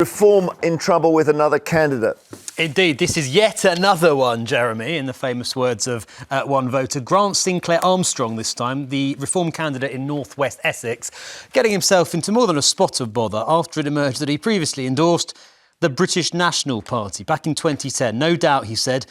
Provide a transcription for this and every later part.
Reform in trouble with another candidate. Indeed, this is yet another one, Jeremy, in the famous words of one voter. Grant StClair-Armstrong this time, the Reform candidate in North West Essex, getting himself into more than a spot of bother after it emerged that he previously endorsed the British National Party back in 2010. No doubt, he said,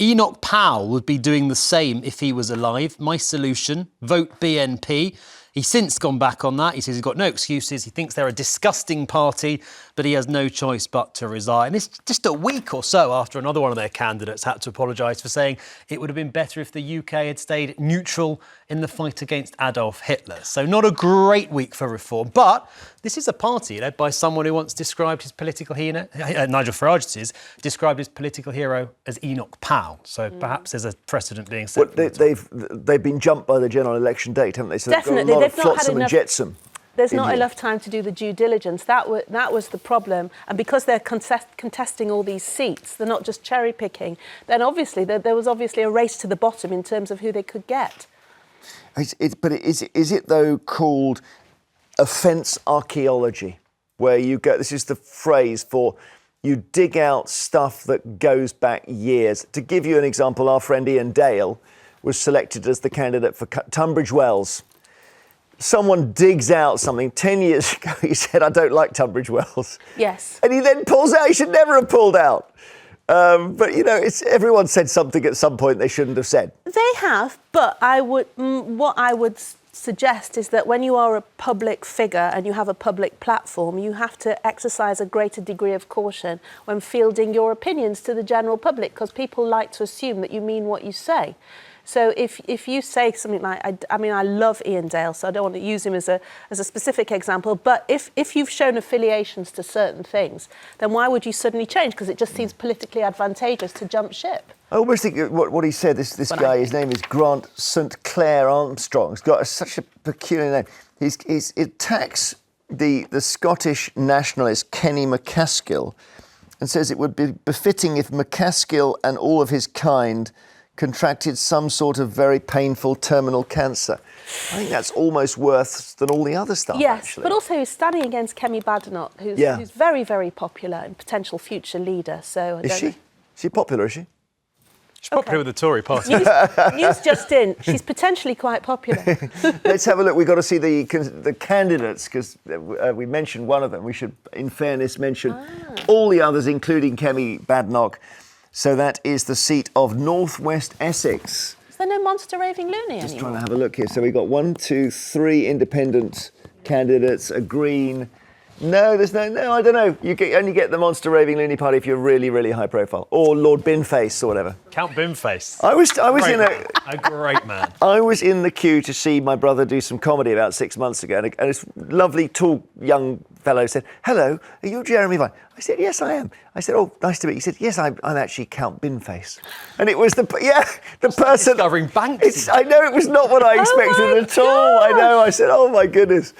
Enoch Powell would be doing the same if he was alive. My solution, vote BNP. He's since gone back on that. He says he's got no excuses. He thinks they're a disgusting party, but he has no choice but to resign. It's just a week or so after another one of their candidates had to apologise for saying it would have been better if the UK had stayed neutral in the fight against Adolf Hitler. So not a great week for reform, but this is a party led by someone who once described his political hero, Nigel Farage described his political hero as Enoch Powell. So perhaps there's a precedent being set. Well, they've been jumped by the general election date, haven't they? So definitely, they've got a lot of flotsam and jetsam. There's not enough time to do the due diligence. That was the problem. And because they're contesting all these seats, they're not just cherry picking, then obviously there was obviously a race to the bottom in terms of who they could get. But is it though called offence archaeology, where you go, this is the phrase for you dig out stuff that goes back years. To give you an example, our friend Ian Dale was selected as the candidate for Tunbridge Wells. Someone digs out something 10 years ago. He said, I don't like Tunbridge Wells. Yes. And he then pulls out. He should never have pulled out. But, you know, everyone said something at some point they shouldn't have said. They have, but what I would suggest is that when you are a public figure and you have a public platform, you have to exercise a greater degree of caution when fielding your opinions to the general public, because people like to assume that you mean what you say. So if you say something like, I love Ian Dale, so I don't want to use him as a specific example, but if you've shown affiliations to certain things, then why would you suddenly change? Because it just seems politically advantageous to jump ship. I almost think what he said, this guy, his name is Grant StClair-Armstrong. He's got such a peculiar name. He attacks the Scottish nationalist Kenny McCaskill and says it would be befitting if McCaskill and all of his kind contracted some sort of very painful terminal cancer. I think that's almost worse than all the other stuff, yes, actually. But also he's standing against Kemi Badenoch, who's very, very popular and potential future leader. So Is she? Is she popular, is she? She's popular with the Tory party. News just in. She's potentially quite popular. Let's have a look. We've got to see the candidates, because we mentioned one of them. We should, in fairness, mention all the others, including Kemi Badenoch. So that is the seat of North West Essex. Is there no Monster Raving Loony anymore? Just trying to have a look here. So we've got 1, 2, 3 independent candidates, a Green. No, there's no, I don't know. You only get the Monster Raving Loony Party if you're really, really high profile. Or Lord Binface or whatever. Count Binface. I was in a great man. I was in the queue to see my brother do some comedy about 6 months ago, and this lovely, tall, young fellow said, "Hello, are you Jeremy Vine?" I said, "Yes, I am." I said, "Oh, nice to meet you." He said, "Yes, I'm actually Count Binface." And it was the person discovering Banksy. I know it was not what I expected at all. I know. I said, "Oh my goodness."